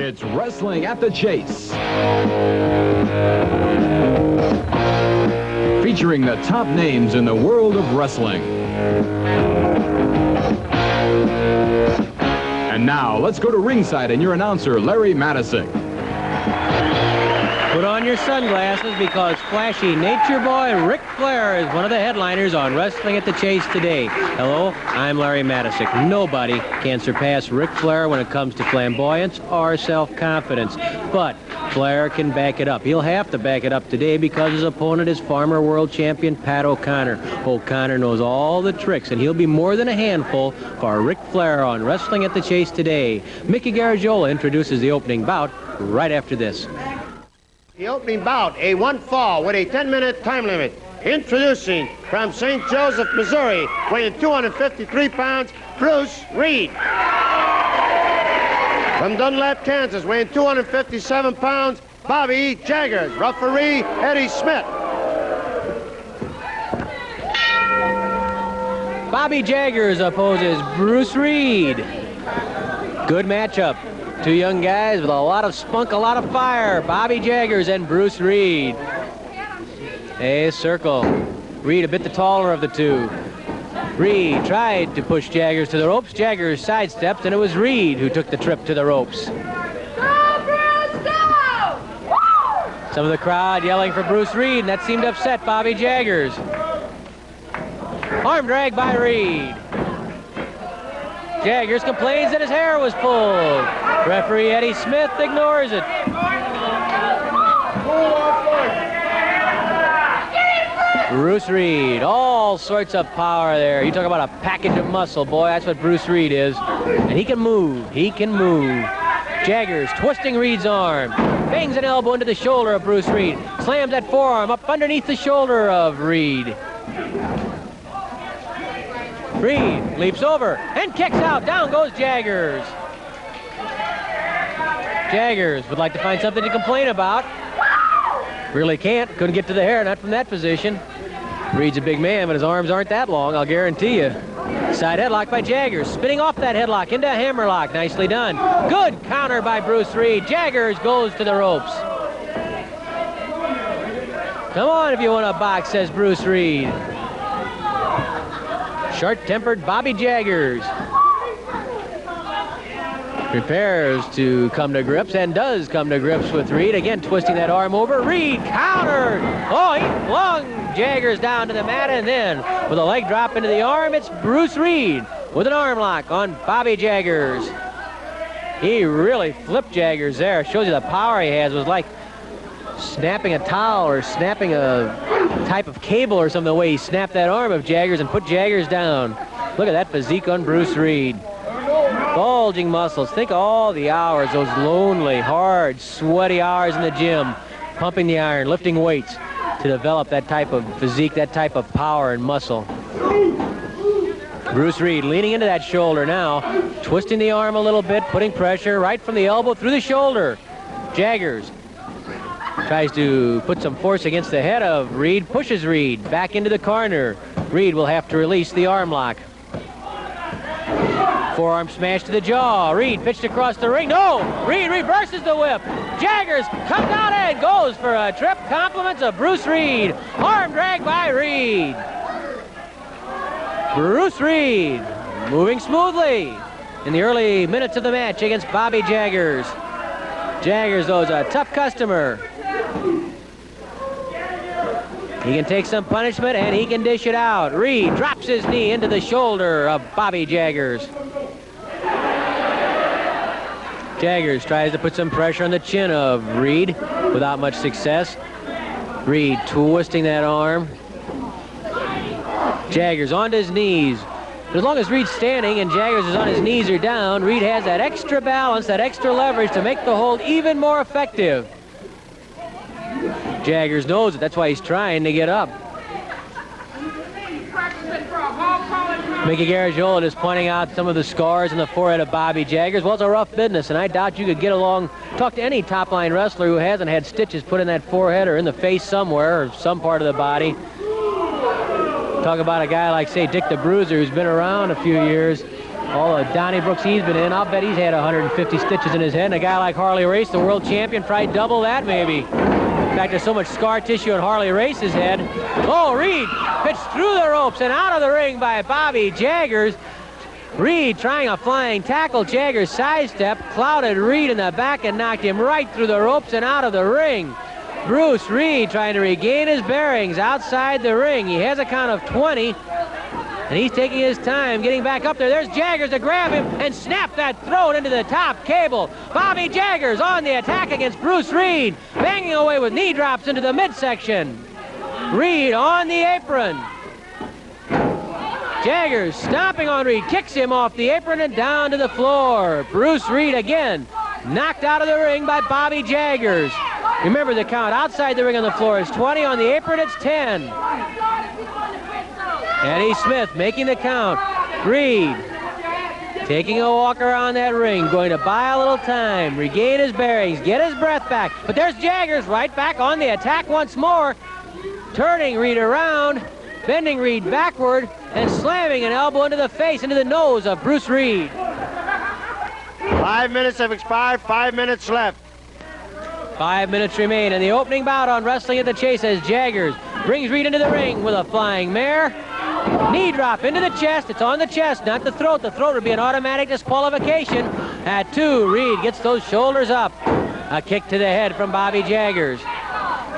It's Wrestling at the Chase. Featuring the top names in the world of wrestling. And now, let's go to ringside and your announcer, Larry Madison. Put on your sunglasses because flashy nature boy Ric Flair is one of the headliners on Wrestling at the Chase today. Hello, I'm Larry Madison. Nobody can surpass Ric Flair when it comes to flamboyance or self-confidence. But Flair can back it up. He'll have to back it up today because his opponent is former world champion Pat O'Connor. O'Connor knows all the tricks, and he'll be more than a handful for Ric Flair on Wrestling at the Chase today. Mickey Garagiola introduces the opening bout right after this. The opening bout, a one fall with a 10-minute time limit. Introducing from St. Joseph, Missouri, weighing 253 pounds, Bruce Reed. From Dunlap, Kansas, weighing 257 pounds, Bobby Jaggers. Referee, Eddie Smith. Bobby Jaggers opposes Bruce Reed. Good matchup. Two young guys with a lot of spunk, a lot of fire. Bobby Jaggers and Bruce Reed. A circle. Reed a bit the taller of the two. Reed tried to push Jaggers to the ropes. Jaggers sidestepped, and it was Reed who took the trip to the ropes. Go, Bruce, go! Woo! Some of the crowd yelling for Bruce Reed, and that seemed to upset Bobby Jaggers. Arm drag by Reed. Jaggers complains that his hair was pulled. Referee Eddie Smith ignores it. Bruce Reed, all sorts of power there. You talk about a package of muscle, boy, that's what Bruce Reed is. And he can move, he can move. Jaggers twisting Reed's arm. Bangs an elbow into the shoulder of Bruce Reed. Slams that forearm up underneath the shoulder of Reed. Reed leaps over and kicks out. Down goes Jaggers. Jaggers would like to find something to complain about. Really can't. Couldn't get to the hair, not from that position. Reed's a big man, but his arms aren't that long, I'll guarantee you. Side headlock by Jaggers. Spinning off that headlock into a hammerlock. Nicely done. Good counter by Bruce Reed. Jaggers goes to the ropes. Come on if you want to box, says Bruce Reed. Short-tempered Bobby Jaggers prepares to come to grips and does come to grips with Reed. Again, twisting that arm over. Reed countered. Oh, he flung Jaggers down to the mat, and then with a leg drop into the arm, it's Bruce Reed with an arm lock on Bobby Jaggers. He really flipped Jaggers there. Shows you the power he has. It was like snapping a towel or snapping a type of cable or something, the way he snapped that arm of Jaggers and put Jaggers down. Look at that physique on Bruce Reed. Bulging muscles. Think of all the hours, those lonely, hard, sweaty hours in the gym, pumping the iron, lifting weights to develop that type of physique, that type of power and muscle. Bruce Reed leaning into that shoulder now, twisting the arm a little bit, putting pressure right from the elbow through the shoulder. Jaggers tries to put some force against the head of Reed, pushes Reed back into the corner. Reed will have to release the arm lock. Forearm smash to the jaw. Reed pitched across the ring. No! Reed reverses the whip. Jaggers comes out and goes for a trip. Compliments of Bruce Reed. Arm drag by Reed. Bruce Reed moving smoothly in the early minutes of the match against Bobby Jaggers. Jaggers, though, is a tough customer. He can take some punishment and he can dish it out. Reed drops his knee into the shoulder of Bobby Jaggers. Jaggers tries to put some pressure on the chin of Reed without much success. Reed twisting that arm. Jaggers onto his knees. But as long as Reed's standing and Jaggers is on his knees or down, Reed has that extra balance, that extra leverage to make the hold even more effective. Jaggers knows it. That's why he's trying to get up. Mickey Garagiola is pointing out some of the scars on the forehead of Bobby Jaggers. Well, it's a rough business, and I doubt you could get along, talk to any top-line wrestler who hasn't had stitches put in that forehead or in the face somewhere or some part of the body. Talk about a guy like, say, Dick the Bruiser, who's been around a few years. all the Donnybrooks he's been in, I'll bet he's had 150 stitches in his head. And a guy like Harley Race, the world champion, probably double that maybe. In fact, there's so much scar tissue in Harley Race's head. Oh, Reed pitched through the ropes and out of the ring by Bobby Jaggers. Reed trying a flying tackle. Jaggers sidestep, clouded Reed in the back and knocked him right through the ropes and out of the ring. Bruce Reed trying to regain his bearings outside the ring. He has a count of 20, and he's taking his time getting back up there. There's Jaggers to grab him and snap that throat into the top cable. Bobby Jaggers on the attack against Bruce Reed, banging away with knee drops into the midsection. Reed on the apron. Jaggers stomping on Reed, kicks him off the apron and down to the floor. Bruce Reed again knocked out of the ring by Bobby Jaggers. Remember, the count outside the ring on the floor is 20. On the apron, it's 10. Eddie Smith making the count. Reed taking a walk around that ring, going to buy a little time, regain his bearings, get his breath back. But there's Jaggers right back on the attack once more, turning Reed around, bending Reed backward, and slamming an elbow into the face, into the nose of Bruce Reed. 5 minutes have expired, 5 minutes left. 5 minutes remain, and the opening bout on Wrestling at the Chase as Jaggers brings Reed into the ring with a flying mare. Knee drop into the chest. It's on the chest, not the throat. The throat would be an automatic disqualification. At 2, Reed gets those shoulders up. A kick to the head from Bobby Jaggers.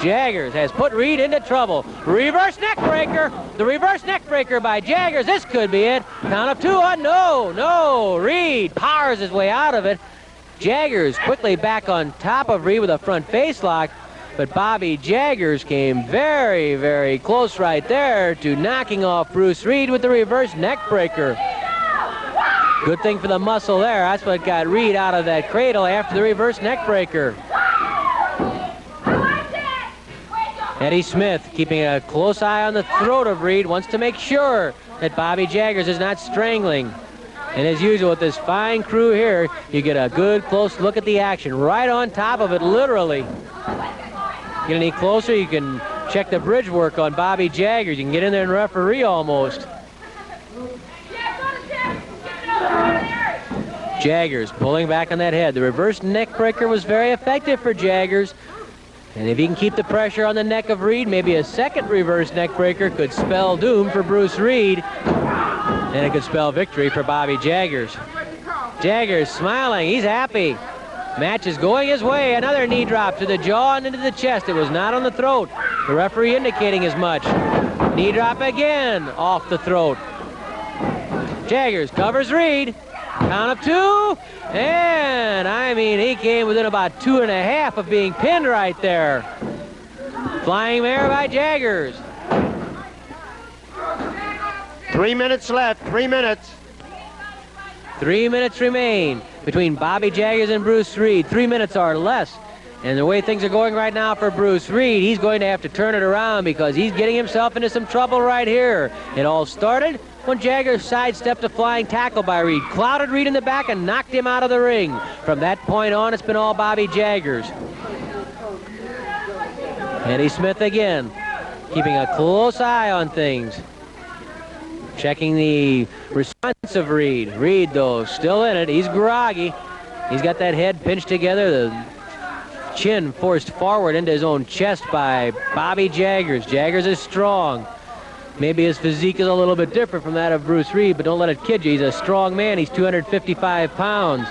Jaggers has put Reed into trouble. Reverse neck breaker. The reverse neck breaker by Jaggers. This could be it. Count of 2 on. No. Reed powers his way out of it. Jaggers quickly back on top of Reed with a front face lock, but Bobby Jaggers came very, very close right there to knocking off Bruce Reed with the reverse neck breaker. Good thing for the muscle there. That's what got Reed out of that cradle after the reverse neck breaker. Eddie Smith keeping a close eye on the throat of Reed, wants to make sure that Bobby Jaggers is not strangling. And as usual with this fine crew here, you get a good close look at the action right on top of it, literally. Get any closer, you can check the bridge work on Bobby Jaggers. You can get in there and referee almost. Jaggers pulling back on that head. The reverse neck breaker was very effective for Jaggers. And if he can keep the pressure on the neck of Reed, maybe a second reverse neck breaker could spell doom for Bruce Reed. And it could spell victory for Bobby Jaggers. Jaggers smiling, he's happy. Match is going his way. Another knee drop to the jaw and into the chest. It was not on the throat. The referee indicating as much. Knee drop again off the throat. Jaggers covers Reed. Count of 2. And I mean, he came within about 2.5 of being pinned right there. Flying mare by Jaggers. 3 minutes left, 3 minutes. 3 minutes remain between Bobby Jaggers and Bruce Reed. 3 minutes or less. And the way things are going right now for Bruce Reed, he's going to have to turn it around because he's getting himself into some trouble right here. It all started when Jaggers sidestepped a flying tackle by Reed, clouded Reed in the back and knocked him out of the ring. From that point on, it's been all Bobby Jaggers. Eddie Smith again, keeping a close eye on things. Checking the response of Reed. Reed, though, still in it. He's groggy. He's got that head pinched together, the chin forced forward into his own chest by Bobby Jaggers. Jaggers is strong. Maybe his physique is a little bit different from that of Bruce Reed, but don't let it kid you. He's a strong man. He's 255 pounds.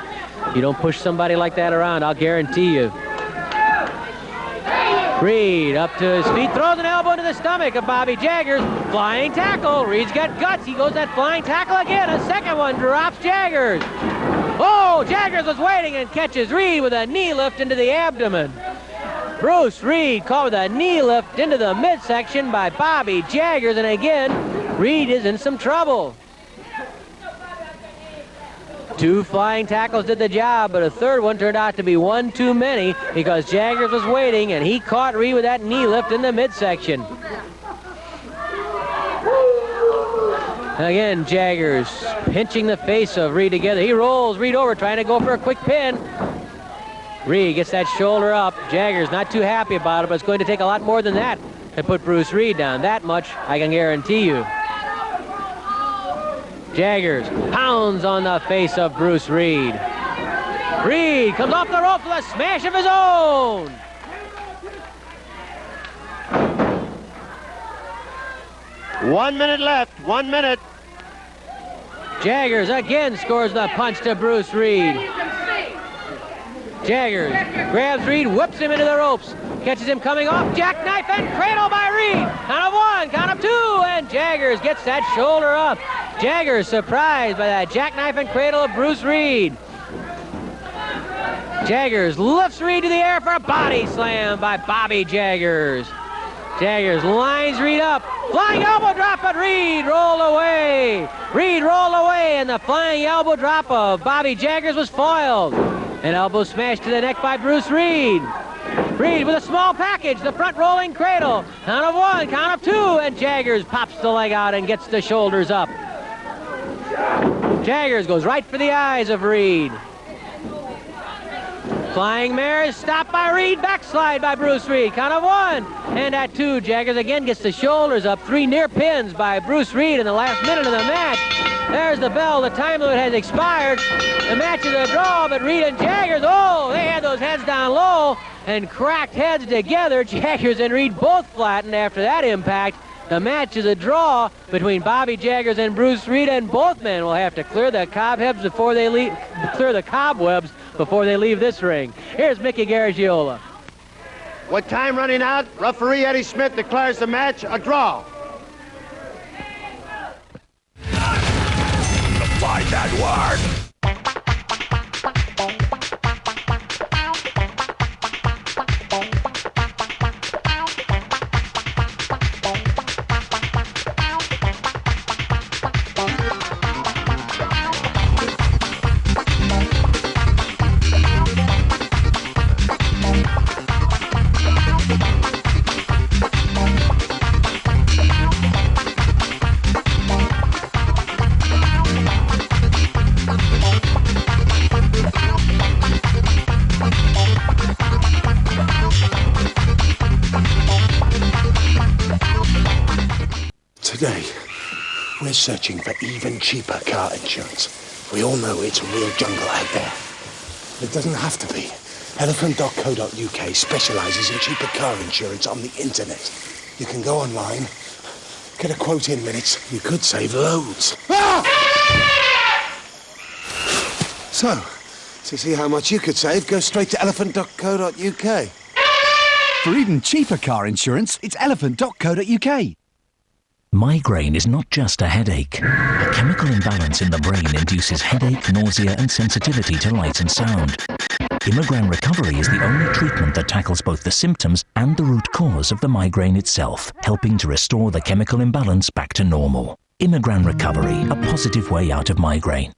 You don't push somebody like that around, I'll guarantee you. Reed up to his feet, throws an elbow into the stomach of Bobby Jaggers. Flying tackle. Reed's got guts. He goes that flying tackle again. A second one drops Jaggers. Oh, Jaggers was waiting and catches Reed with a knee lift into the abdomen. Bruce Reed caught with a knee lift into the midsection by Bobby Jaggers, and again, Reed is in some trouble. 2 flying tackles did the job, but a third one turned out to be one too many because Jaggers was waiting and he caught Reed with that knee lift in the midsection. Again, Jaggers pinching the face of Reed together. He rolls Reed over, trying to go for a quick pin. Reed gets that shoulder up. Jaggers not too happy about it, but it's going to take a lot more than that to put Bruce Reed down. That much I can guarantee you. Jaggers pounds on the face of Bruce Reed. Reed comes off the rope with a smash of his own. One minute left, 1 minute. Jaggers again scores the punch to Bruce Reed. Jaggers grabs Reed, whips him into the ropes, catches him coming off, jackknife and cradle by Reed. Count of one, count of two, and Jaggers gets that shoulder up. Jaggers surprised by that jackknife and cradle of Bruce Reed. Jaggers lifts Reed to the air for a body slam by Bobby Jaggers. Jaggers lines Reed up. Flying elbow drop, but Reed rolled away. Reed rolled away, and the flying elbow drop of Bobby Jaggers was foiled. An elbow smash to the neck by Bruce Reed. Reed with a small package, the front rolling cradle. Count of one, count of two, and Jaggers pops the leg out and gets the shoulders up. Jaggers goes right for the eyes of Reed. Flying mare is stopped by Reed, backslide by Bruce Reed. Count of one, and at two, Jaggers again gets the shoulders up. Three near pins by Bruce Reed in the last minute of the match. There's the bell, the time limit has expired. The match is a draw, but Reed and Jaggers, oh, they had those heads down low and cracked heads together. Jaggers and Reed both flattened after that impact. The match is a draw between Bobby Jaggers and Bruce Reed, and both men will have to clear the cobwebs before they leave. Before they leave this ring. Here's Mickey Garagiola. With time running out, referee Eddie Smith declares the match a draw. Find that word! Today, we're searching for even cheaper car insurance. We all know it's a real jungle out there. It doesn't have to be. Elephant.co.uk specializes in cheaper car insurance on the internet. You can go online, get a quote in minutes. You could save loads. Ah! So, to see how much you could save, go straight to elephant.co.uk. For even cheaper car insurance, it's elephant.co.uk. Migraine is not just a headache. A chemical imbalance in the brain induces headache, nausea, and sensitivity to light and sound. Imigran Recovery is the only treatment that tackles both the symptoms and the root cause of the migraine itself, helping to restore the chemical imbalance back to normal. Imigran Recovery, a positive way out of migraine.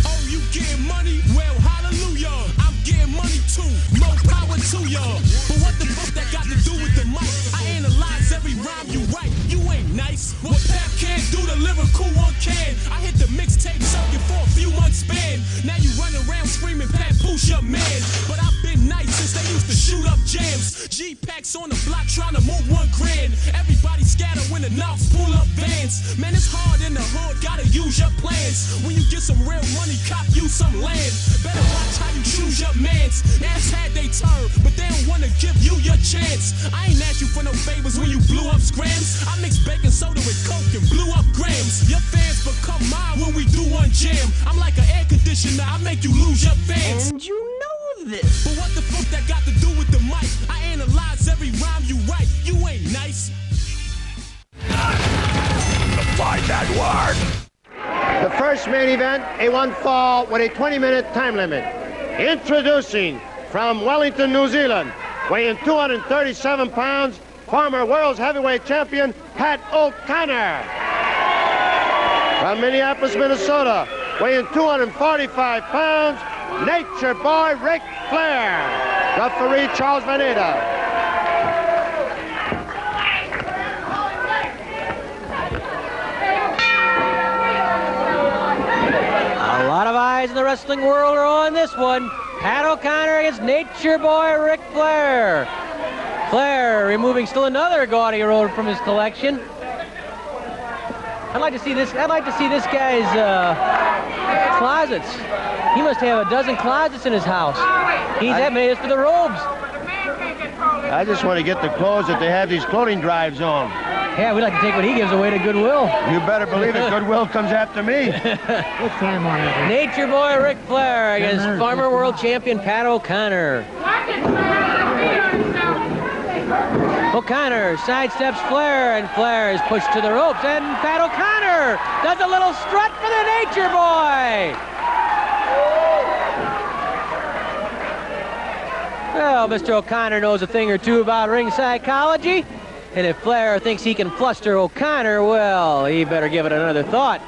Oh, you getting money? Well, hallelujah. I'm getting money too. More power to ya. But what the fuck that got to do with the mic? I analyze every rhyme you write. You ain't nice. What Pep can't do, the lyrical one can. I hit the mixtape circuit for a few months span. Now you run around screaming, Pat, push up, man. But I've been nice since they used to shoot up jams. G-packs on the block trying to move $1,000. Everybody scatter when the knocks pull up vans. Man, it's hard in the hood, gotta use your plans. When you get some real money, cop you some land. Better watch how you choose your mans. Ass had they turn, but they don't wanna give you your chance. I ain't asked you for no favors when you blew up scrams. I mix baking soda with coke and blew up grams. Your fans become mine when we do one jam. I'm like an air conditioner, I make you lose your fans. And you know this. But what the fuck that got to do with the mic? I analyze every rhyme you write. You ain't nice. Find that word. The first main event, a one fall with a 20-minute time limit. Introducing from Wellington, New Zealand, weighing 237 pounds, former world's heavyweight champion, Pat O'Connor. From Minneapolis, Minnesota, weighing 245 pounds, Nature Boy Ric Flair. Referee Charles Vanetta. A lot of eyes in the wrestling world are on this one. Pat O'Connor against Nature Boy Ric Flair. Flair removing still another gaudy robe from his collection. I'd like to see this guy's closets. He must have a dozen closets in his house. He's that made us for the robes. I just want to get the clothes that they have these clothing drives on. Yeah, we'd like to take what he gives away to Goodwill. You better believe it, Goodwill comes after me. Nature Boy Ric Flair against former world champion Pat O'Connor. O'Connor sidesteps Flair, and Flair is pushed to the ropes, and Pat O'Connor does a little strut for the Nature Boy. Well, Mr. O'Connor knows a thing or two about ring psychology, and if Flair thinks he can fluster O'Connor, well, he better give it another thought.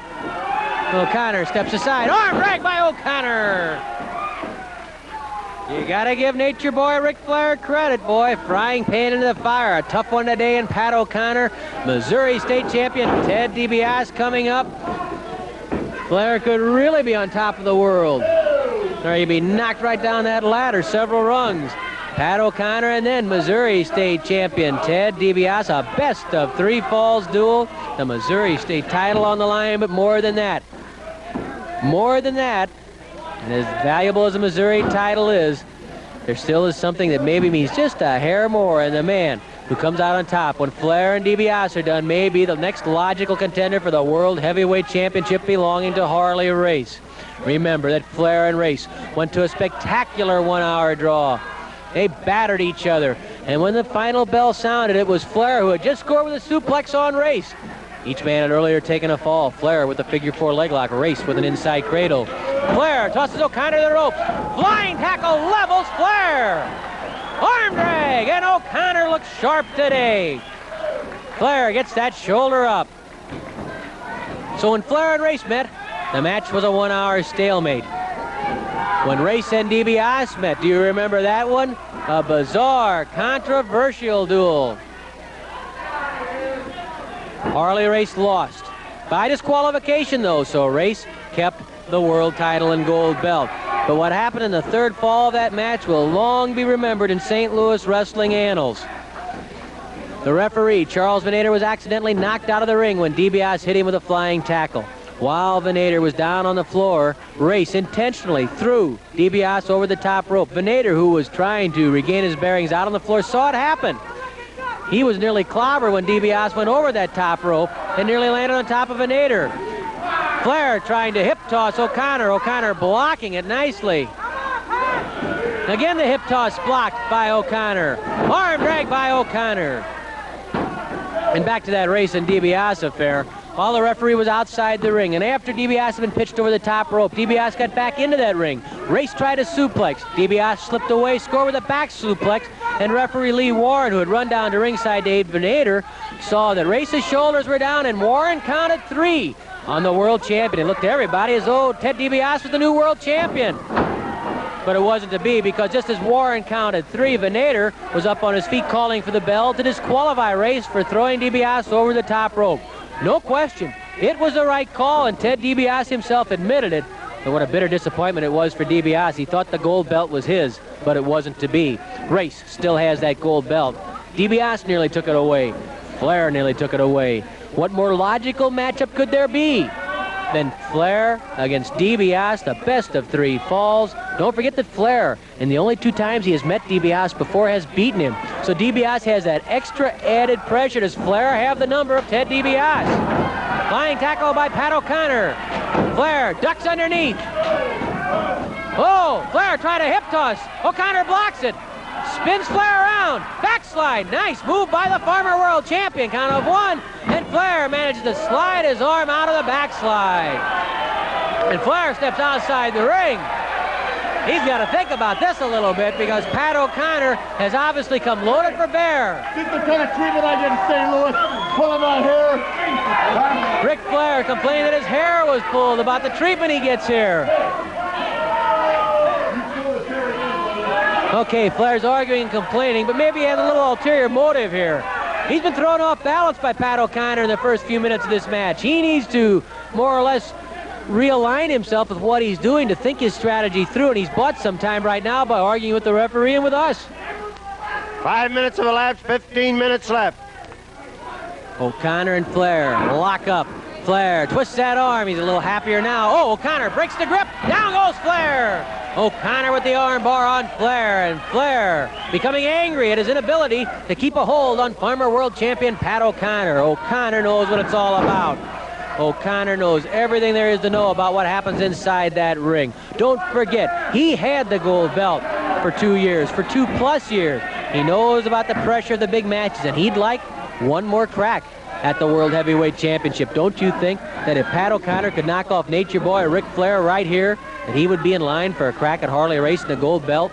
O'Connor steps aside. Arm drag by O'Connor. You gotta give Nature Boy Ric Flair credit, boy. Frying pan into the fire. A tough one today in Pat O'Connor. Missouri State Champion Ted DiBiase coming up. Flair could really be on top of the world, or he'd be knocked right down that ladder several rungs. Pat O'Connor and then Missouri State Champion Ted DiBiase, a best of 3 falls duel. The Missouri State title on the line, but more than that, and as valuable as the Missouri title is, there still is something that maybe means just a hair more, and the man who comes out on top when Flair and DiBiase are done may be the next logical contender for the World Heavyweight Championship belonging to Harley Race. Remember that Flair and Race went to a spectacular 1-hour draw. They battered each other, and when the final bell sounded, it was Flair who had just scored with a suplex on Race. Each man had earlier taken a fall. Flair with the figure 4 leg lock, Race with an inside cradle. Flair tosses O'Connor to the ropes. Flying tackle levels Flair. Arm drag, and O'Connor looks sharp today. Flair gets that shoulder up. So when Flair and Race met, the match was a 1-hour stalemate. When Race and DiBiase met, do you remember that one? A bizarre, controversial duel. Harley Race lost by disqualification, though, so Race kept the world title and gold belt. But what happened in the third fall of that match will long be remembered in St. Louis wrestling annals. The referee, Charles Venator, was accidentally knocked out of the ring when DiBiase hit him with a flying tackle. While Venator was down on the floor, Race intentionally threw DiBiase over the top rope. Venator, who was trying to regain his bearings out on the floor, saw it happen. He was nearly clobbered when DiBiase went over that top rope and nearly landed on top of Venator. Flair trying to hip toss O'Connor. O'Connor blocking it nicely. Again, the hip toss blocked by O'Connor. Arm drag by O'Connor. And back to that Race and DiBiase affair. While the referee was outside the ring, and after DiBiase had been pitched over the top rope, DiBiase got back into that ring. Race tried a suplex. DiBiase slipped away, scored with a back suplex, and referee Lee Warren, who had run down to ringside to aid Venator, saw that Race's shoulders were down, and Warren counted 3 on the world champion. It looked to everybody as though Ted DiBiase was the new world champion. But it wasn't to be, because just as Warren counted 3, Venator was up on his feet calling for the bell to disqualify Race for throwing DiBiase over the top rope. No question, it was the right call, and Ted DiBiase himself admitted it. And what a bitter disappointment it was for DiBiase. He thought the gold belt was his, but it wasn't to be. Race still has that gold belt. DiBiase nearly took it away. Flair nearly took it away. What more logical matchup could there be than Flair against DiBiase, the best of 3 falls? Don't forget that Flair, in the only 2 times he has met DiBiase before, has beaten him. So DiBiase has that extra added pressure. Does Flair have the number of Ted DiBiase? Flying tackle by Pat O'Connor. Flair ducks underneath. Oh, Flair tried a hip toss. O'Connor blocks it. Spins Flair around. Backslide. Nice move by the former world champion. Count of 1. And Flair manages to slide his arm out of the backslide. And Flair steps outside the ring. He's got to think about this a little bit, because Pat O'Connor has obviously come loaded for bear. This is the kind of treatment I get in St. Louis, pulling my hair. Ric Flair complaining that his hair was pulled about the treatment he gets here. Okay, Flair's arguing and complaining, but maybe he has a little ulterior motive here. He's been thrown off balance by Pat O'Connor in the first few minutes of this match. He needs to more or less realign himself with what he's doing, to think his strategy through, and he's bought some time right now by arguing with the referee and with us. 5 minutes of elapsed, 15 minutes left. O'Connor and Flair lock up. Flair twists that arm. He's a little happier now. Oh, O'Connor breaks the grip. Down goes Flair. O'Connor with the arm bar on Flair, and Flair becoming angry at his inability to keep a hold on former world champion Pat O'Connor. O'Connor knows what it's all about. O'Connor knows everything there is to know about what happens inside that ring. Don't forget, he had the gold belt for 2 years, for 2+ years. He knows about the pressure of the big matches, and he'd like one more crack at the World Heavyweight Championship. Don't you think that if Pat O'Connor could knock off Nature Boy Ric Flair right here, that he would be in line for a crack at Harley Race and the gold belt?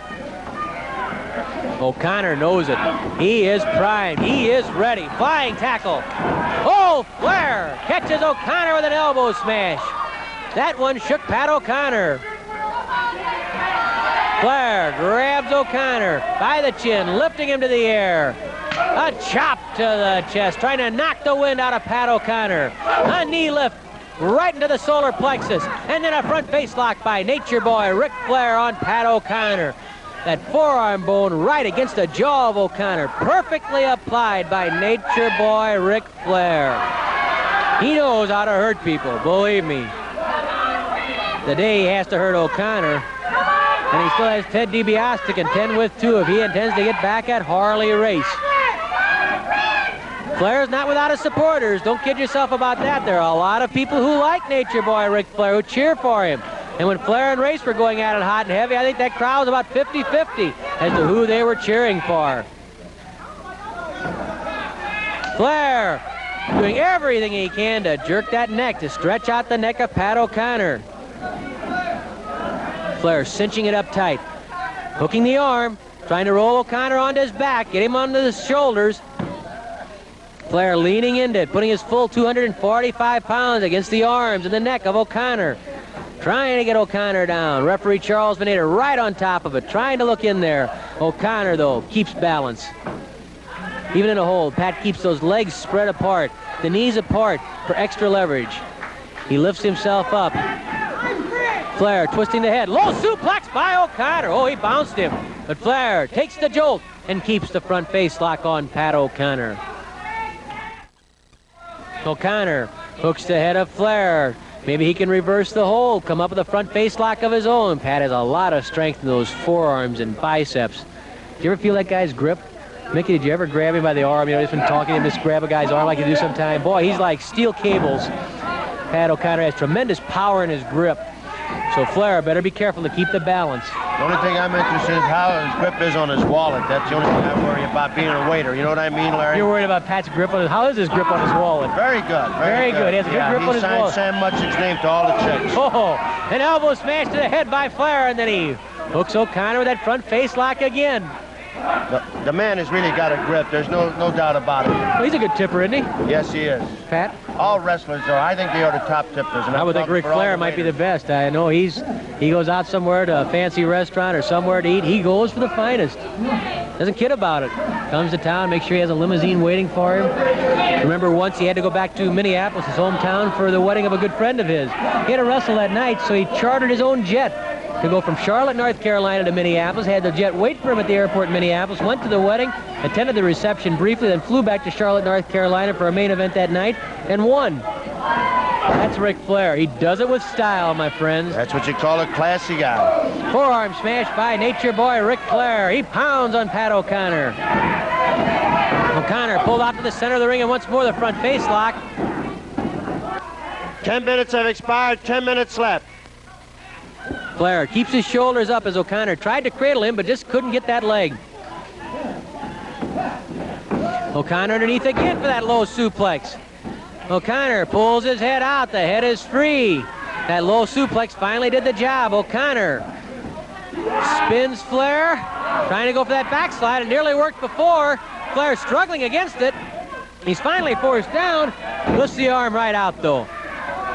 O'Connor knows it. He is primed. He is ready. Flying tackle. Oh, Flair catches O'Connor with an elbow smash. That one shook Pat O'Connor. Flair grabs O'Connor by the chin, lifting him to the air. A chop to the chest, trying to knock the wind out of Pat O'Connor. A knee lift right into the solar plexus, and then a front face lock by Nature Boy Ric Flair on Pat O'Connor. That forearm bone right against the jaw of O'Connor, perfectly applied by Nature Boy Ric Flair. He knows how to hurt people, believe me. The day he has to hurt O'Connor, and he still has Ted DiBiase to contend with too if he intends to get back at Harley Race. Flair's not without his supporters. Don't kid yourself about that. There are a lot of people who like Nature Boy Ric Flair, who cheer for him. And when Flair and Race were going at it hot and heavy, I think that crowd was about 50-50 as to who they were cheering for. Flair doing everything he can to jerk that neck, to stretch out the neck of Pat O'Connor. Flair cinching it up tight, hooking the arm, trying to roll O'Connor onto his back, get him onto his shoulders. Flair leaning into it, putting his full 245 pounds against the arms and the neck of O'Connor. Trying to get O'Connor down. Referee Charles Venator right on top of it, trying to look in there. O'Connor, though, keeps balance. Even in a hold, Pat keeps those legs spread apart, the knees apart for extra leverage. He lifts himself up. Flair twisting the head. Low suplex by O'Connor. Oh, he bounced him. But Flair takes the jolt and keeps the front face lock on Pat O'Connor. O'Connor hooks the head of Flair. Maybe he can reverse the hold, come up with a front face lock of his own. Pat has a lot of strength in those forearms and biceps. Do you ever feel that guy's grip? Mickey, did you ever grab him by the arm? You know, just been talking to him, just grab a guy's arm like you do sometime. Boy, he's like steel cables. Pat O'Connor has tremendous power in his grip. So Flair better be careful to keep the balance. The only thing I'm interested in is how his grip is on his wallet. That's the only thing I worry about being a waiter. You know what I mean, Larry? You're worried about Pat's grip on his... How is his grip on his wallet? Very good. Very good. He has a good grip on his wallet. He signed Sam Mutch's name to all the checks. Oh, an elbow smash to the head by Flair, and then he hooks O'Connor with that front face lock again. The man has really got a grip. There's no doubt about it. Well, he's a good tipper, isn't he? Yes, he is. Pat? All wrestlers are. I think they are the top tippers. And I would think Ric Flair might be the best. I know he goes out somewhere to a fancy restaurant or somewhere to eat. He goes for the finest. Doesn't kid about it. Comes to town, makes sure he has a limousine waiting for him. Remember once he had to go back to Minneapolis, his hometown, for the wedding of a good friend of his. He had to wrestle that night, so he chartered his own jet to go from Charlotte, North Carolina to Minneapolis, had the jet wait for him at the airport in Minneapolis, went to the wedding, attended the reception briefly, then flew back to Charlotte, North Carolina for a main event that night, and won. That's Ric Flair. He does it with style, my friends. That's what you call a classy guy. Forearm smash by Nature Boy Ric Flair. He pounds on Pat O'Connor. O'Connor pulled out to the center of the ring, and once more the front face lock. 10 minutes have expired, 10 minutes left. Flair keeps his shoulders up as O'Connor tried to cradle him, but just couldn't get that leg. O'Connor underneath again for that low suplex. O'Connor pulls his head out. The head is free. That low suplex finally did the job. O'Connor spins Flair, trying to go for that backslide. It nearly worked before. Flair struggling against it. He's finally forced down. Lifts the arm right out, though.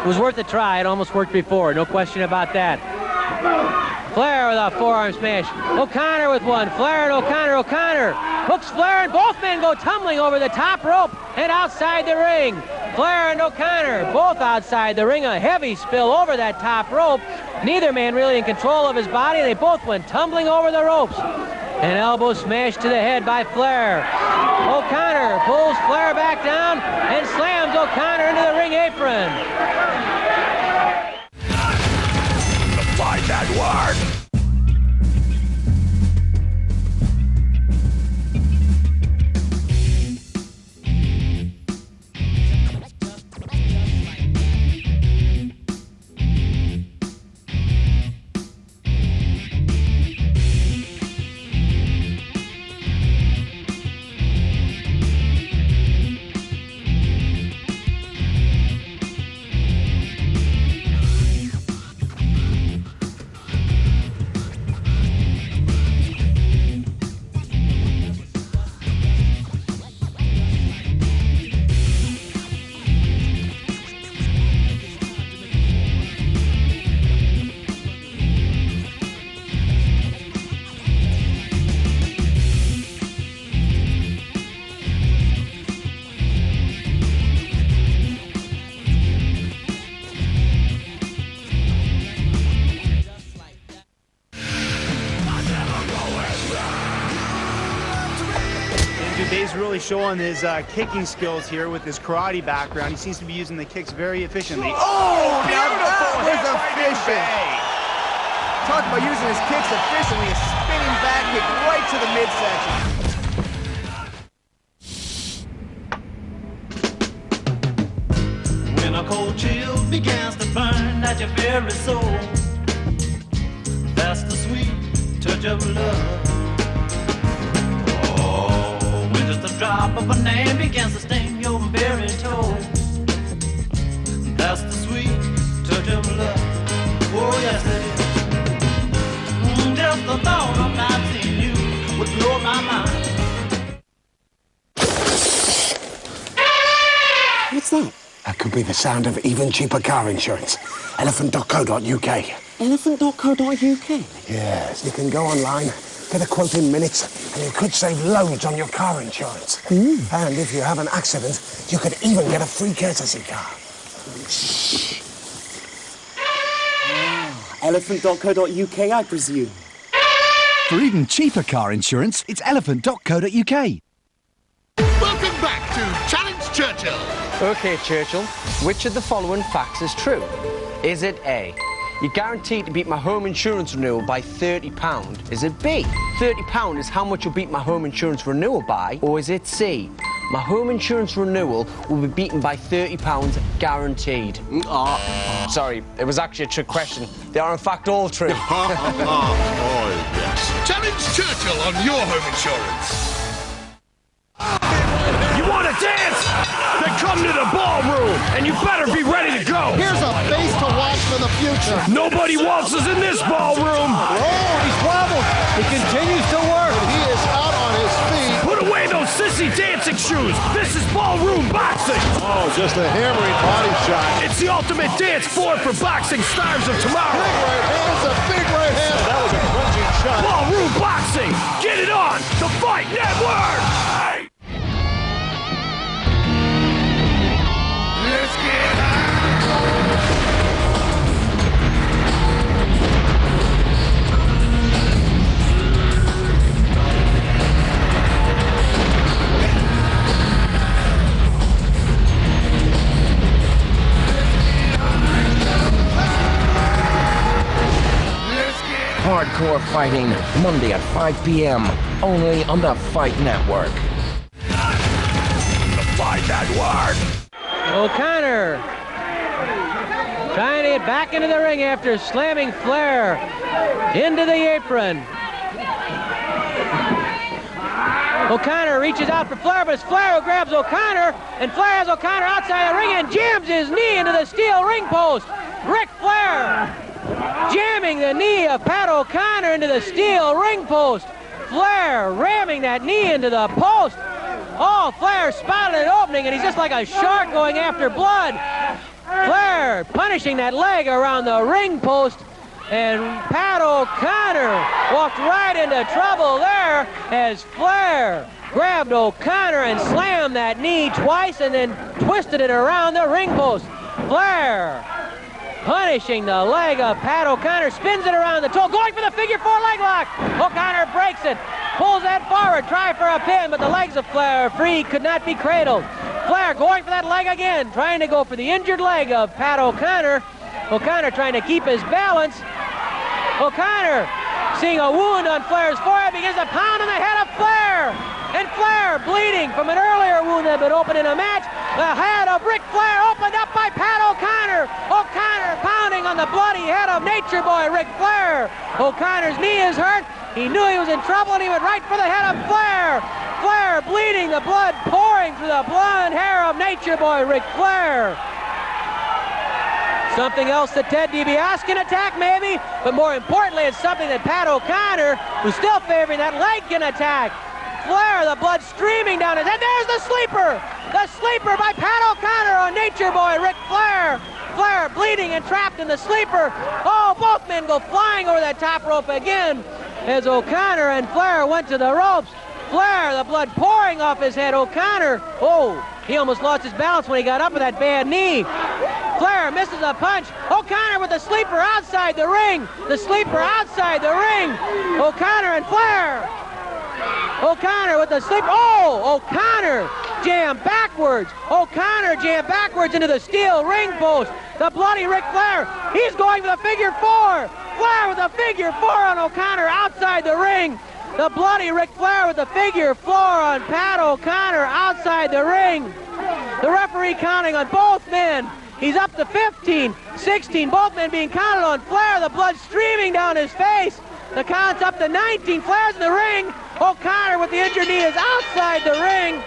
It was worth a try. It almost worked before. No question about that. Flair with a forearm smash. O'Connor with one. Flair and O'Connor. O'Connor hooks Flair, and both men go tumbling over the top rope and outside the ring. Flair and O'Connor both outside the ring. A heavy spill over that top rope. Neither man really in control of his body. They both went tumbling over the ropes. An elbow smash to the head by Flair. O'Connor pulls Flair back down and slams O'Connor into the ring apron. Find that word! Dave's really showing his kicking skills here with his karate background. He seems to be using the kicks very efficiently. Oh, now that was efficient. Talk about using his kicks efficiently. A spinning back kick right to the midsection. When a cold chill begins to burn at your very soul, that's the sweet touch of love. Just a drop of a name begins to sting your very toe. That's the sweet touch of love. Oh, yes it is. Just the thought of not seeing you would blow my mind. What's that? That could be the sound of even cheaper car insurance. Elephant.co.uk. Elephant.co.uk? Yes, you can go online, get a quote in minutes, and you could save loads on your car insurance. And if you have an accident, you could even get a free courtesy car. Shh. Elephant.co.uk, I presume. For even cheaper car insurance, it's elephant.co.uk. Welcome back to Challenge Churchill. Okay, Churchill, which of the following facts is true? Is it A, you're guaranteed to beat my home insurance renewal by £30? Is it B, £30 is how much you'll beat my home insurance renewal by? Or is it C, my home insurance renewal will be beaten by £30 guaranteed? Sorry, it was actually a trick question. They are in fact all true. Oh, yes. Challenge Churchill on your home insurance. You want to dance? Then come to the ballroom, and you better be ready to go. Here's a face to watch for the future. Nobody waltzes in this ballroom. Oh, he's wobbled. He continues to work. He is out on his feet. Put away those sissy dancing shoes. This is ballroom boxing. Oh, just a hammering body shot. It's the ultimate dance floor for boxing stars of tomorrow. Big right hands, a big right hand. That was a crunching shot. Ballroom boxing. Get it on. The Fight Network. Let's get Hardcore fighting, Monday at 5 p.m. only on the Fight Network. the Fight Network. O'Connor trying to get back into the ring after slamming Flair into the apron. O'Connor reaches out for Flair, but it's Flair who grabs O'Connor, and Flair has O'Connor outside the ring and jams his knee into the steel ring post. Ric Flair jamming the knee of Pat O'Connor into the steel ring post. Flair ramming that knee into the post. Oh, Flair spotted an opening, and he's just like a shark going after blood. Flair punishing that leg around the ring post, and Pat O'Connor walked right into trouble there as Flair grabbed O'Connor and slammed that knee twice and then twisted it around the ring post. Flair punishing the leg of Pat O'Connor, spins it around the toe, going for the figure four leg lock. O'Connor breaks it. pulls that forward, try for a pin, but the legs of Flair free, could not be cradled. Flair going for that leg again, trying to go for the injured leg of Pat O'Connor. O'Connor trying to keep his balance. O'Connor seeing a wound on Flair's forehead, begins to pound on the head of Flair. And Flair bleeding from an earlier wound that had been opened in a match. The head of Ric Flair opened up by Pat O'Connor. O'Connor pounding on the bloody head of Nature Boy Ric Flair. O'Connor's knee is hurt. He knew he was in trouble and he went right for the head of Flair. Flair bleeding, the blood pouring through the blonde hair of Nature Boy Ric Flair. Something else that Ted DiBiase can attack, maybe, but more importantly, it's something that Pat O'Connor, who's still favoring that leg, can attack. Flair, the blood streaming down his head. There's the sleeper! The sleeper by Pat O'Connor on Nature Boy Ric Flair. Flair bleeding and trapped in the sleeper. Oh, both men go flying over that top rope again as O'Connor and Flair went to the ropes. Flair, the blood pouring off his head. O'Connor, oh, he almost lost his balance when he got up with that bad knee. Flair misses a punch. O'Connor with the sleeper outside the ring. The sleeper outside the ring. O'Connor and Flair. O'Connor with the sleeper. Oh, O'Connor jammed backwards. O'Connor jammed backwards into the steel ring post. The bloody Ric Flair. He's going for the figure four. Flair with a figure four on O'Connor outside the ring. The bloody Ric Flair with the figure four on Pat O'Connor outside the ring. The referee counting on both men. He's up to 15, 16, both men being counted on. Flair, the blood streaming down his face. The count's up to 19, Flair's in the ring. O'Connor with the injured knee is outside the ring.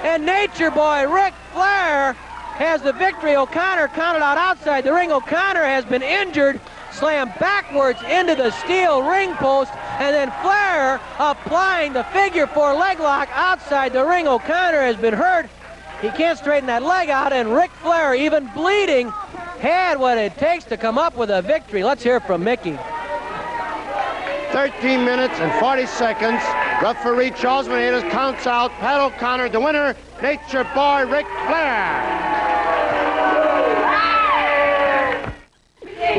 And Nature Boy Ric Flair has the victory. O'Connor counted out outside the ring. O'Connor has been injured, slammed backwards into the steel ring post, and then Flair applying the figure four leg lock outside the ring. O'Connor has been hurt. He can't straighten that leg out, and Ric Flair, even bleeding, had what it takes to come up with a victory. Let's hear from Mickey. 13 minutes and 40 seconds. Referee Charles Meneses counts out Pat O'Connor, the winner, Nature Boy Ric Flair.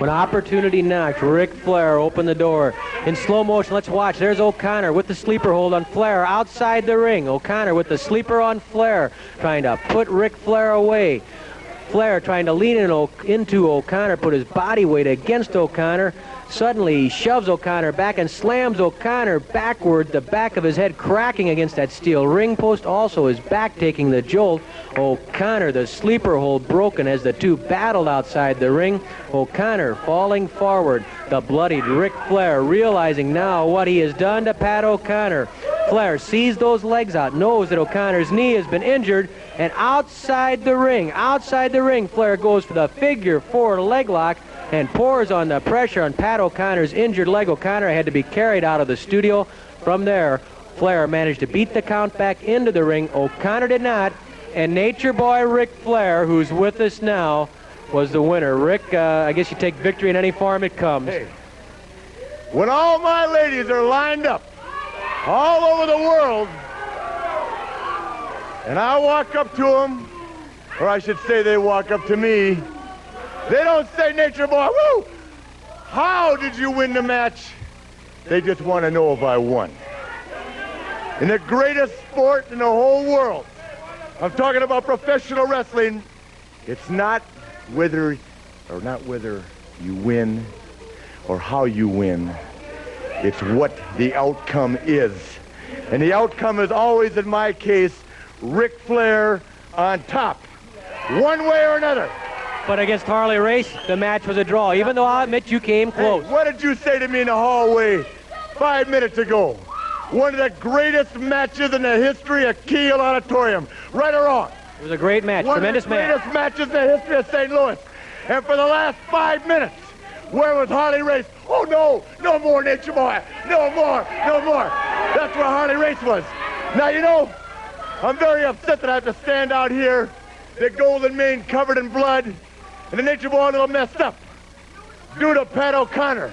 When opportunity knocked, Ric Flair opened the door. In slow motion, let's watch. There's O'Connor with the sleeper hold on Flair outside the ring. O'Connor with the sleeper on Flair, trying to put Ric Flair away. Flair trying to lean into O'Connor, put his body weight against O'Connor. Suddenly, he shoves O'Connor back and slams O'Connor backward, the back of his head cracking against that steel ring post. Also, his back taking the jolt. O'Connor, the sleeper hold broken as the two battled outside the ring. O'Connor falling forward. The bloodied Ric Flair realizing now what he has done to Pat O'Connor. Flair sees those legs out, knows that O'Connor's knee has been injured, and outside the ring, Flair goes for the figure four leg lock and pours on the pressure on Pat O'Connor's injured leg. O'Connor had to be carried out of the studio. From there, Flair managed to beat the count back into the ring. O'Connor did not, and Nature Boy Ric Flair, who's with us now, was the winner. Rick, I guess you take victory in any form it comes. Hey, when all my ladies are lined up all over the world, and I walk up to them, or I should say they walk up to me, they don't say, Nature Boy, woo! How did you win the match? They just want to know if I won. In the greatest sport in the whole world, I'm talking about professional wrestling, it's not whether you win or how you win. It's what the outcome is. And the outcome is always, in my case, Ric Flair on top, one way or another. But against Harley Race, the match was a draw, even though I'll admit you came close. Hey, what did you say to me in the hallway 5 minutes ago? One of the greatest matches in the history of Kiel Auditorium. Right or wrong? It was a great match, tremendous match. One of the greatest matches in the history of St. Louis. And for the last 5 minutes, where was Harley Race? Oh, no, no more, Nature Boy. No more, no more. That's where Harley Race was. Now, you know, I'm very upset that I have to stand out here, the golden mane covered in blood, and the Nature Boy a little messed up. Due to Pat O'Connor,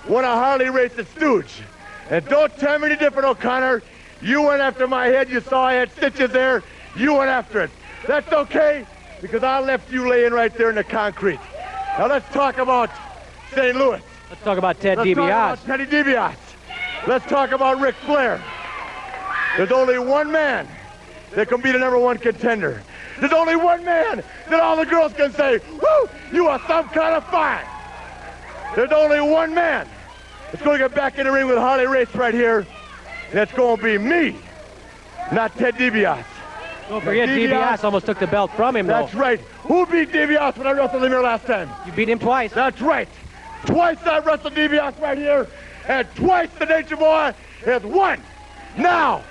one of Harley Race's stooge. And don't tell me any different, O'Connor. You went after my head. You saw I had stitches there. You went after it. That's okay, because I left you laying right there in the concrete. Now let's talk about St. Louis. Let's talk about Ted DiBiase. Let's talk about Teddy DiBiase. Let's talk about Ric Flair. There's only one man that can be the #1 contender. There's only one man that all the girls can say, woo, you are some kind of fine. There's only one man that's going to get back in the ring with Harley Race right here, and it's going to be me, not Ted DiBiase. Don't forget, DiBiase almost took the belt from him, though. That's right. Who beat DiBiase when I wrestled him here last time? You beat him twice. That's right. Twice I wrestled DiBiase right here, and twice the Nature Boy has won. Now,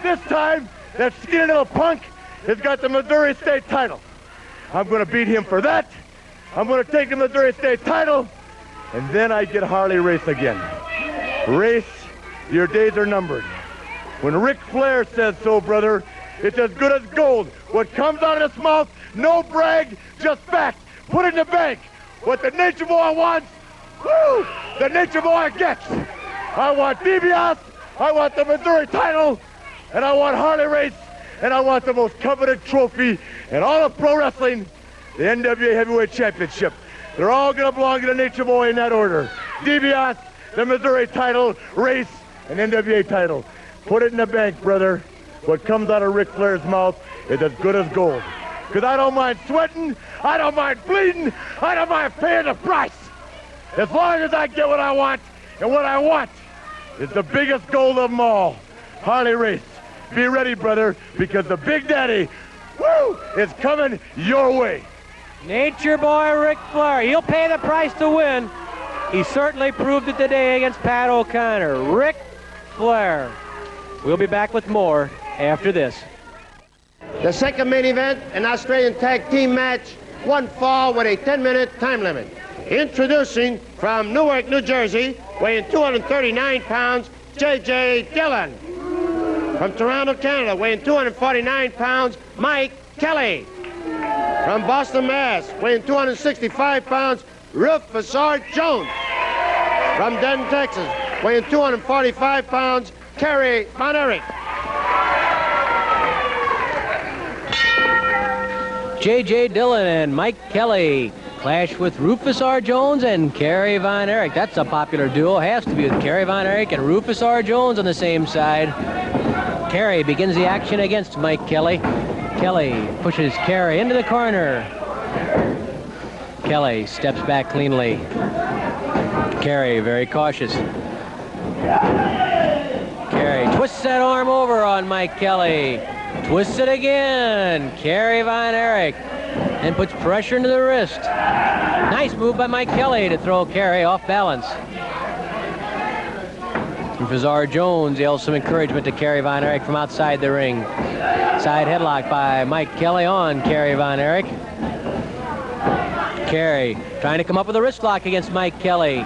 this time, that skinny little punk has got the Missouri State title. I'm going to beat him for that. I'm going to take the Missouri State title, and then I get Harley Race again. Race, your days are numbered. When Ric Flair says so, brother, it's as good as gold. What comes out of his mouth, no brag, just fact. Put it in the bank. What the Nature Boy wants, woo, the Nature Boy gets. I want DiBiase, I want the Missouri title, and I want Harley Race, and I want the most coveted trophy in all of pro wrestling, the NWA Heavyweight Championship. They're all going to belong to the Nature Boy in that order. DiBiase, the Missouri title, Race, and NWA title. Put it in the bank, brother. What comes out of Ric Flair's mouth is as good as gold. Because I don't mind sweating, I don't mind bleeding, I don't mind paying the price. As long as I get what I want, and what I want is the biggest gold of them all, Harley Race. Be ready, brother, because the Big Daddy, woo, is coming your way. Nature Boy Ric Flair, he'll pay the price to win. He certainly proved it today against Pat O'Connor. Ric Flair. We'll be back with more after this. The second main event, an Australian tag team match, one fall with a 10-minute time limit. Introducing from Newark, New Jersey, weighing 239 pounds, J.J. Dillon. From Toronto, Canada, weighing 249 pounds, Mike Kelly. From Boston, Mass., weighing 265 pounds, Rufus R. Jones. From Denton, Texas, weighing 245 pounds, Kerry Von Erich. J.J. Dillon and Mike Kelly clash with Rufus R. Jones and Kerry Von Erich. That's a popular duo. Has to be with Kerry Von Erich and Rufus R. Jones on the same side. Kerry begins the action against Mike Kelly. Kelly pushes Kerry into the corner. Kelly steps back cleanly. Kerry very cautious. Kerry twists that arm over on Mike Kelly. Twists it again. Kerry Von Erich. And puts pressure into the wrist. Nice move by Mike Kelly to throw Kerry off balance. Rufus R. Jones yells some encouragement to Kerry Von Erich from outside the ring. Side headlock by Mike Kelly on Kerry Von Erich. Kerry trying to come up with a wrist lock against Mike Kelly.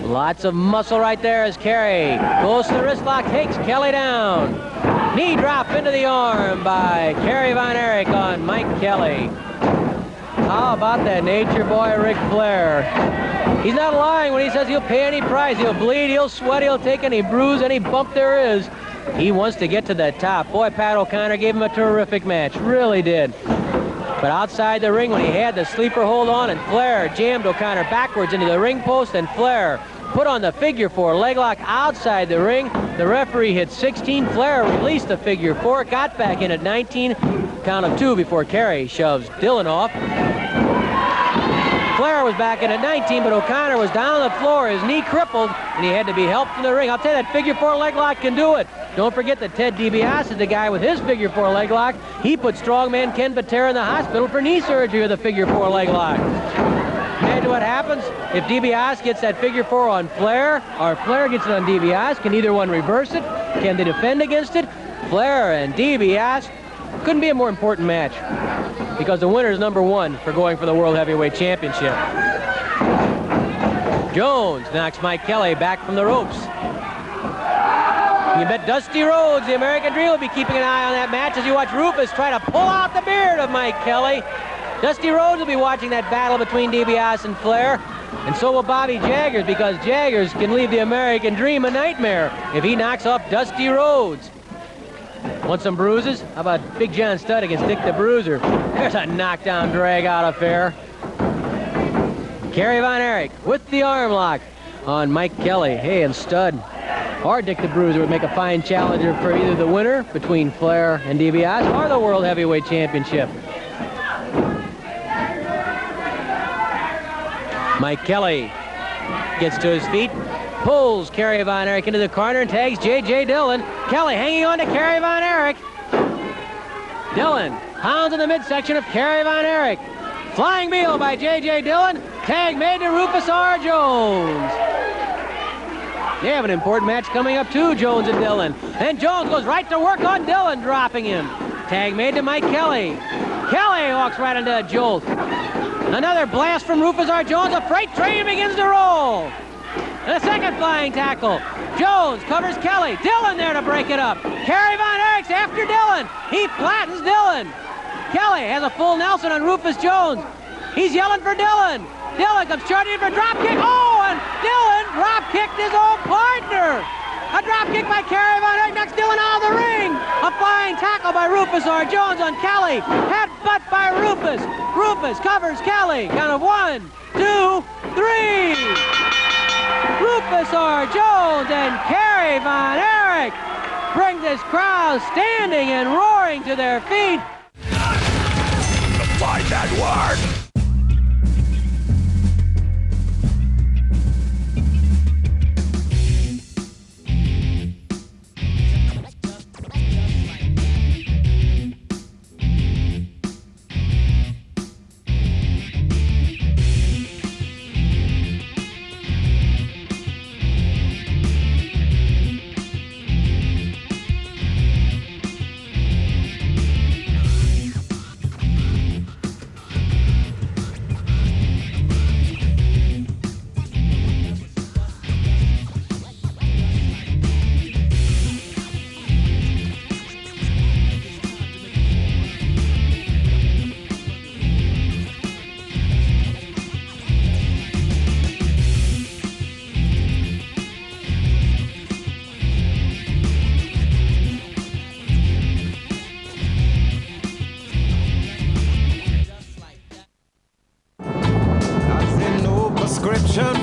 Lots of muscle right there as Kerry goes to the wrist lock, takes Kelly down. Knee drop into the arm by Kerry Von Erich on Mike Kelly. How about that Nature Boy Ric Flair? He's not lying when he says he'll pay any price. He'll bleed, he'll sweat, he'll take any bruise, any bump there is. He wants to get to the top. Boy, Pat O'Connor gave him a terrific match, really did. But outside the ring when he had the sleeper hold on and Flair jammed O'Connor backwards into the ring post and Flair put on the figure four leg lock outside the ring. The referee hit 16. Flair released the figure four, got back in at 19. Count of 2 before Kerry shoves Dillon off. Flair was back in at 19, but O'Connor was down on the floor, his knee crippled, and he had to be helped from the ring. I'll tell you, that figure four leg lock can do it. Don't forget that Ted DiBiase is the guy with his figure four leg lock. He put strongman Ken Patera in the hospital for knee surgery with a figure four leg lock. Imagine what happens if DiBiase gets that figure four on Flair, or Flair gets it on DiBiase. Can either one reverse it? Can they defend against it? Flair and DiBiase. Couldn't be a more important match because the winner is #1 for going for the World Heavyweight Championship. Jones knocks Mike Kelly back from the ropes. You bet Dusty Rhodes, the American Dream, will be keeping an eye on that match as you watch Rufus try to pull out the beard of Mike Kelly. Dusty Rhodes will be watching that battle between DiBiase and Flair. And so will Bobby Jaggers, because Jaggers can leave the American Dream a nightmare if he knocks off Dusty Rhodes. Want some bruises? How about Big John Studd against Dick the Bruiser? There's a knockdown drag-out affair. Kerry Von Erich with the arm lock. on Mike Kelly. Hey, and Stud or Dick the Bruiser would make a fine challenger for either the winner between Flair and DiBiase or the World Heavyweight Championship. Mike Kelly gets to his feet, pulls Kerry Von Erich into the corner and tags J.J. Dillon. Kelly hanging on to Kerry Von Erich. Dillon pounds in the midsection of Kerry Von Erich. Flying Beal by J.J. Dillon. Tag made to Rufus R. Jones. They have an important match coming up too, Jones and Dillon. And Jones goes right to work on Dillon, dropping him. Tag made to Mike Kelly. Kelly walks right into a jolt. Another blast from Rufus R. Jones. A freight train begins to roll. And a second flying tackle. Jones covers Kelly. Dillon there to break it up. Kerry Von Erich's after Dillon. He flattens Dillon. Kelly has a full Nelson on Rufus Jones. He's yelling for Dillon. Dillon comes charging for a drop kick. Oh, and Dillon drop kicked his own partner. A drop kick by Kerry Von Erich knocks Dillon out of the ring. A flying tackle by Rufus R. Jones on Kelly. Headbutt by Rufus. Rufus covers Kelly. Count of 1, 2, 3. Rufus R. Jones and Kerry Von Erich bring this crowd standing and roaring to their feet. Find that word!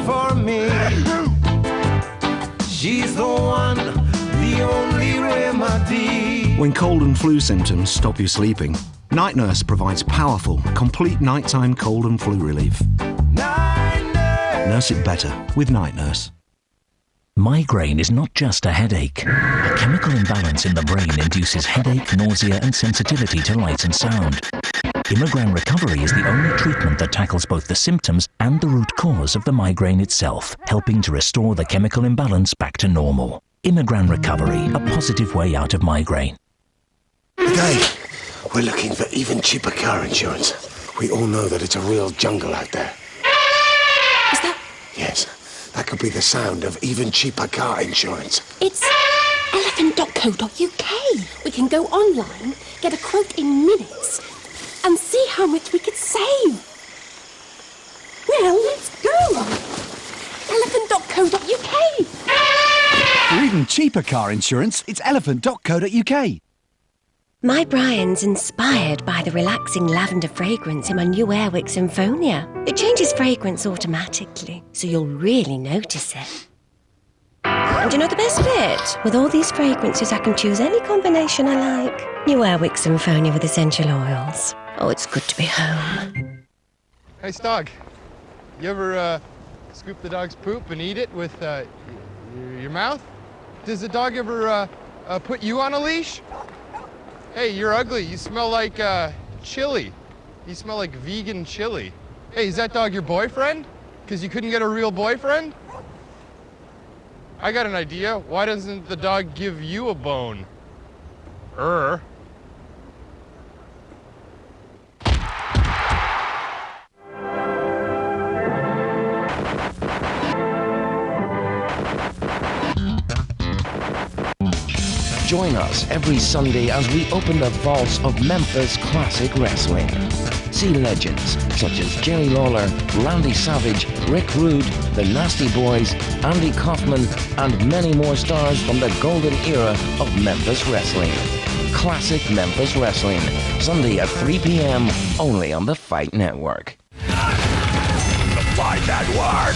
For me, she's the one, the only remedy. When cold and flu symptoms stop you sleeping, Night Nurse provides powerful, complete nighttime cold and flu relief. Nurse it better with Night Nurse. Migraine is not just a headache. A chemical imbalance in the brain induces headache, nausea, and sensitivity to light and sound. Imogran Recovery is the only treatment that tackles both the symptoms and the root cause of the migraine itself, helping to restore the chemical imbalance back to normal. Imogran Recovery, a positive way out of migraine. Today, we're looking for even cheaper car insurance. We all know that it's a real jungle out there. Is that? Yes, that could be the sound of even cheaper car insurance. It's elephant.co.uk. We can go online, get a quote in minutes, and see how much we could save. Well, let's go. Elephant.co.uk. For even cheaper car insurance, it's elephant.co.uk. My Brian's inspired by the relaxing lavender fragrance in my new Airwick Symphonia. It changes fragrance automatically, so you'll really notice it. And you know the best bit? With all these fragrances, I can choose any combination I like. New Airwick Symphonia with essential oils. Oh, it's good to be home. Hey, Stog. You ever scoop the dog's poop and eat it with your mouth? Does the dog ever put you on a leash? Hey, you're ugly. You smell like chili. You smell like vegan chili. Hey, is that dog your boyfriend? Because you couldn't get a real boyfriend? I got an idea. Why doesn't the dog give you a bone? Join us every Sunday as we open the vaults of Memphis classic wrestling. See legends such as Jerry Lawler, Randy Savage, Rick Rude, the Nasty Boys, Andy Kaufman, and many more stars from the golden era of Memphis wrestling. Classic Memphis Wrestling, Sunday at 3 p.m. only on the Fight Network. Find that word!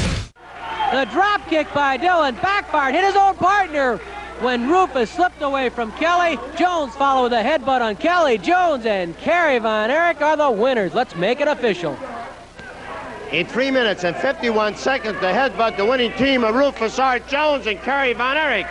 The drop kick by Dillon backfired, hit his own partner. When Rufus slipped away from Kelly, Jones followed with a headbutt on Kelly. Jones and Kerry Von Erich are the winners. Let's make it official. In 3 minutes and 51 seconds, the headbutt the winning team of Rufus R. Jones and Kerry Von Erich.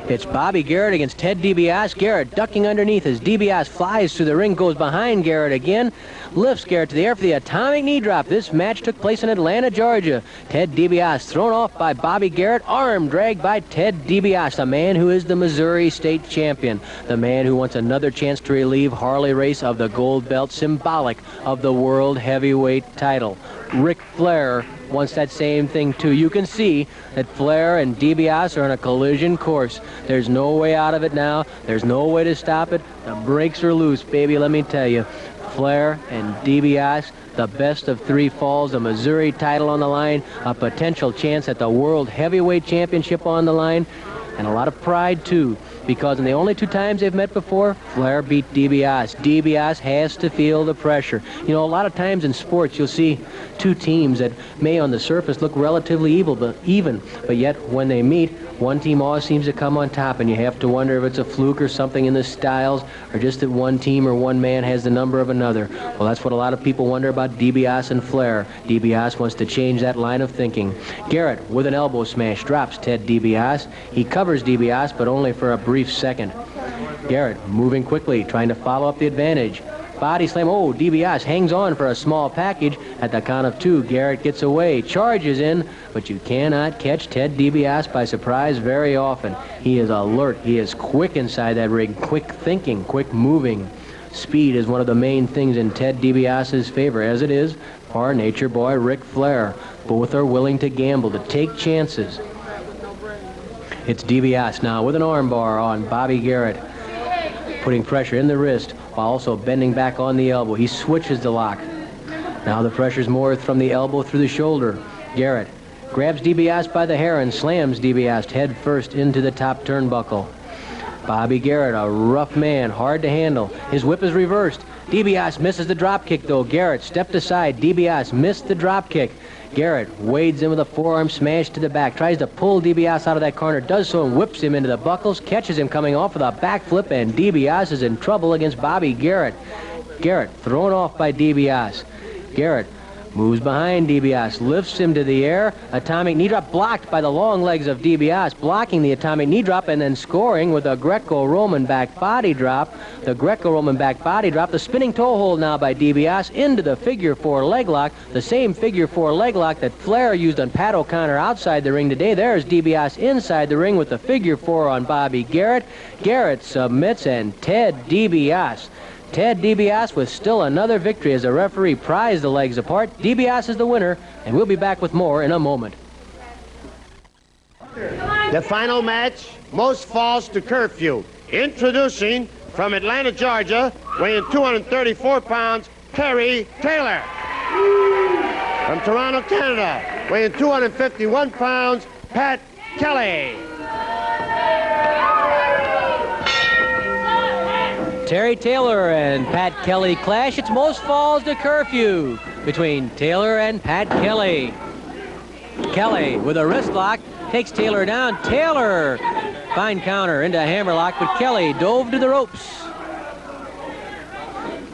It's Bobby Garrett against Ted DiBiase. Garrett ducking underneath as DiBiase flies through the ring, goes behind Garrett again, lifts Garrett to the air for the atomic knee drop. This match took place in Atlanta, Georgia. Ted DiBiase thrown off by Bobby Garrett, arm dragged by Ted DiBiase, the man who is the Missouri State champion, the man who wants another chance to relieve Harley Race of the gold belt, symbolic of the World Heavyweight title. Ric Flair wants that same thing too. You can see that Flair and DiBiase are on a collision course. There's no way out of it now. There's no way to stop it. The brakes are loose, baby, let me tell you. Flair and DiBiase, the best of 3 falls, a Missouri title on the line, a potential chance at the World Heavyweight Championship on the line, and a lot of pride too, because in the only 2 times they've met before, Flair beat DiBiase. DiBiase has to feel the pressure. You know, a lot of times in sports you'll see 2 teams that may on the surface look relatively even, but yet when they meet, one team always seems to come on top, and you have to wonder if it's a fluke or something in the styles, or just that one team or one man has the number of another. Well, that's what a lot of people wonder about DiBiase and Flair. DiBiase wants to change that line of thinking. Garrett with an elbow smash drops Ted DiBiase. He covers DiBiase, but only for a brief second. Garrett moving quickly, trying to follow up the advantage. Body slam. Oh, DiBiase hangs on for a small package. At the count of 2, Garrett gets away, charges in, but you cannot catch Ted DiBiase by surprise very often. He is alert. He is quick inside that ring, quick thinking, quick moving. Speed is one of the main things in Ted DiBiase's favor, as it is for our nature boy Ric Flair. Both are willing to gamble, to take chances. It's DiBiase now with an armbar on Bobby Garrett, putting pressure in the wrist while also bending back on the elbow. He switches the lock. Now the pressure's more from the elbow through the shoulder. Garrett grabs DiBiase by the hair and slams DiBiase head first into the top turnbuckle. Bobby Garrett, a rough man, hard to handle. His whip is reversed. DiBiase misses the drop kick though. Garrett stepped aside. DiBiase missed the drop kick. Garrett wades in with a forearm smash to the back, tries to pull DiBiase out of that corner, does so and whips him into the buckles, catches him coming off with a backflip, and DiBiase is in trouble against Bobby Garrett. Garrett thrown off by DiBiase. Garrett moves behind DiBiase, lifts him to the air. Atomic knee drop blocked by the long legs of DiBiase, blocking the atomic knee drop and then scoring with a Greco-Roman back body drop. The Greco-Roman back body drop, the spinning toe hold now by DiBiase into the figure 4 leg lock, the same figure 4 leg lock that Flair used on Pat O'Connor outside the ring today. There's DiBiase inside the ring with the figure 4 on Bobby Garrett. Garrett submits, and Ted DiBiase with still another victory as the referee pries the legs apart. DiBiase is the winner, and we'll be back with more in a moment. The final match, most falls to curfew. Introducing from Atlanta, Georgia, weighing 234 pounds, Terry Taylor. From Toronto, Canada, weighing 251 pounds, Pat Kelly. Terry Taylor and Pat Kelly clash. It's most falls to curfew between Taylor and Pat Kelly. Kelly with a wrist lock takes Taylor down. Taylor, fine counter into a hammerlock, but Kelly dove to the ropes.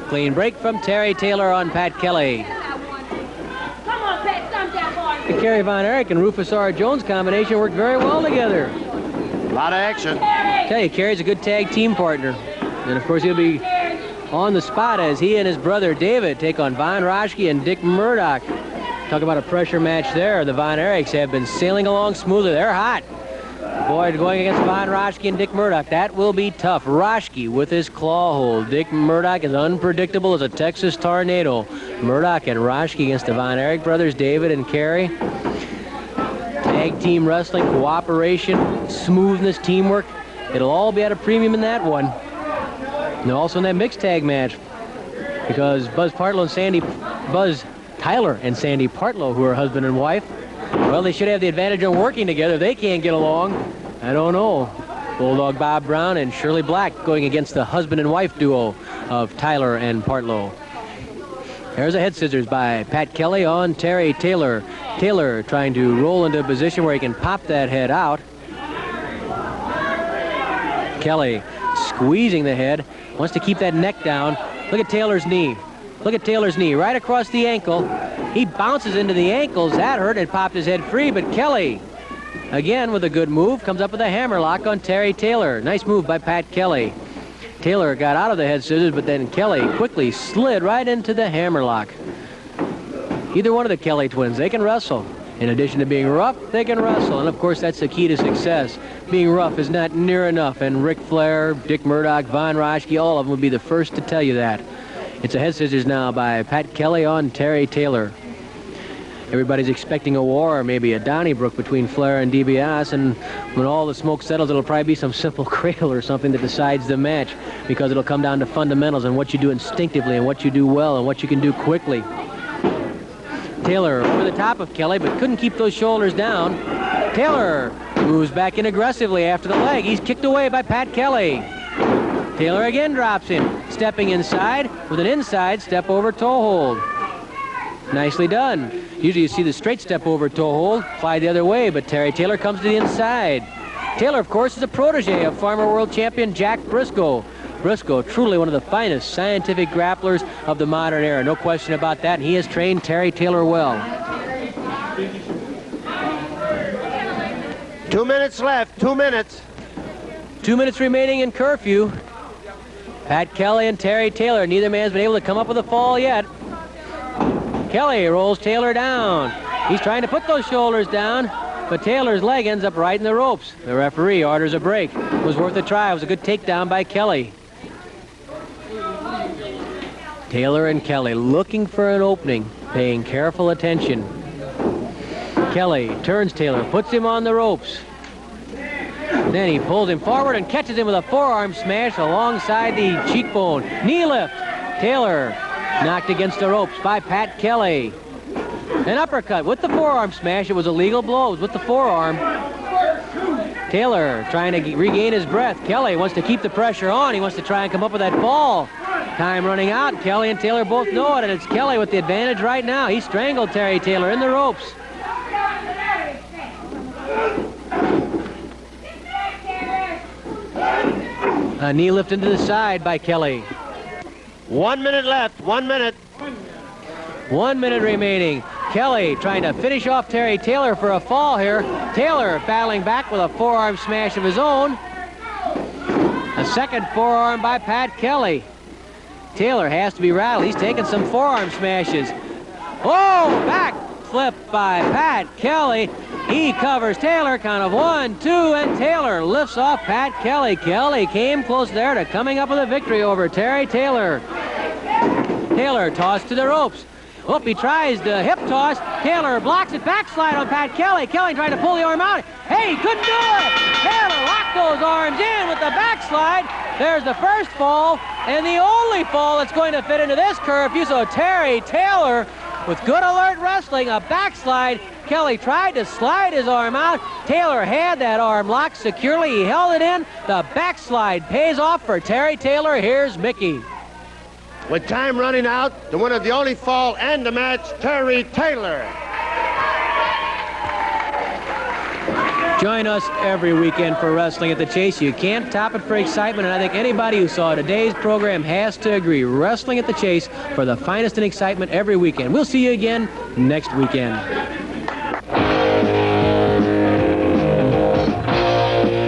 Clean break from Terry Taylor on Pat Kelly. The Kerry Von Erich and Rufus R. Jones combination worked very well together. A lot of action. I tell you, Kerry's a good tag team partner. And of course he'll be on the spot as he and his brother David take on Von Roschke and Dick Murdoch. Talk about a pressure match there. The Von Erichs have been sailing along smoothly. They're hot. Boy, going against Von Roschke and Dick Murdoch, that will be tough. Roschke with his claw hold. Dick Murdoch is unpredictable as a Texas tornado. Murdoch and Roschke against the Von Erich brothers, David and Kerry. Tag team wrestling, cooperation, smoothness, teamwork. It'll all be at a premium in that one. And also in that mixed tag match, because Buzz Tyler and Sandy Partlow, who are husband and wife, well, they should have the advantage of working together. They can't get along. I don't know. Bulldog Bob Brown and Shirley Black going against the husband and wife duo of Tyler and Partlow. There's a head scissors by Pat Kelly on Terry Taylor. Taylor trying to roll into a position where he can pop that head out. Kelly squeezing the head, wants to keep that neck down. Look at Taylor's knee. Look at Taylor's knee, right across the ankle. He bounces into the ankles. That hurt and popped his head free, but Kelly, again with a good move, comes up with a hammerlock on Terry Taylor. Nice move by Pat Kelly. Taylor got out of the head scissors, but then Kelly quickly slid right into the hammerlock. Either one of the Kelly twins, they can wrestle. In addition to being rough, they can wrestle. And of course, that's the key to success. Being rough is not near enough. And Ric Flair, Dick Murdoch, Von Raschke, all of them would be the first to tell you that. It's a head scissors now by Pat Kelly on Terry Taylor. Everybody's expecting a war, maybe a Donnybrook between Flair and DiBiase, and when all the smoke settles, it'll probably be some simple cradle or something that decides the match, because it'll come down to fundamentals and what you do instinctively and what you do well and what you can do quickly. Taylor over the top of Kelly, but couldn't keep those shoulders down. Taylor moves back in aggressively after the leg. He's kicked away by Pat Kelly. Taylor again drops him, stepping inside with an inside step over toe hold. Nicely done. Usually you see the straight step over toe hold fly the other way, but Terry Taylor comes to the inside. Taylor, of course, is a protege of former world champion Jack Briscoe. Briscoe, truly one of the finest scientific grapplers of the modern era. No question about that, and he has trained Terry Taylor well. 2 minutes left, 2 minutes. 2 minutes remaining in curfew. Pat Kelly and Terry Taylor, neither man's been able to come up with a fall yet. Kelly rolls Taylor down. He's trying to put those shoulders down, but Taylor's leg ends up right in the ropes. The referee orders a break. It was worth a try. It was a good takedown by Kelly. Taylor and Kelly looking for an opening, paying careful attention. Kelly turns Taylor, puts him on the ropes. Then he pulls him forward and catches him with a forearm smash alongside the cheekbone. Knee lift. Taylor knocked against the ropes by Pat Kelly. An uppercut with the forearm smash. It was a legal blow. It was with the forearm. Taylor trying to regain his breath. Kelly wants to keep the pressure on. He wants to try and come up with that fall. Time running out. Kelly and Taylor both know it, and it's Kelly with the advantage right now. He strangled Terry Taylor in the ropes. A knee lift into the side by Kelly. 1 minute left, 1 minute. 1 minute remaining. Kelly trying to finish off Terry Taylor for a fall here. Taylor battling back with a forearm smash of his own. A second forearm by Pat Kelly. Taylor has to be rattled. He's taking some forearm smashes. Oh, back flip by Pat Kelly. He covers Taylor, count of 1, 2, and Taylor lifts off Pat Kelly. Kelly came close there to coming up with a victory over Terry Taylor. Taylor tossed to the ropes. Oh, he tries the hip toss. Taylor blocks it, backslide on Pat Kelly. Kelly trying to pull the arm out. Hey, he couldn't do it. Taylor locked those arms in with the backslide. There's the first fall, and the only fall that's going to fit into this curfew. So Terry Taylor, with good alert wrestling, a backslide. Kelly tried to slide his arm out. Taylor had that arm locked securely. He held it in. The backslide pays off for Terry Taylor. Here's Mickey. With time running out, the winner of the only fall and the match, Terry Taylor. Join us every weekend for Wrestling at the Chase. You can't top it for excitement, and I think anybody who saw today's program has to agree. Wrestling at the Chase for the finest in excitement every weekend. We'll see you again next weekend.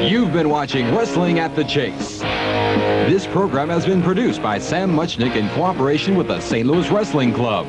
You've been watching Wrestling at the Chase. This program has been produced by Sam Muchnick in cooperation with the St. Louis Wrestling Club.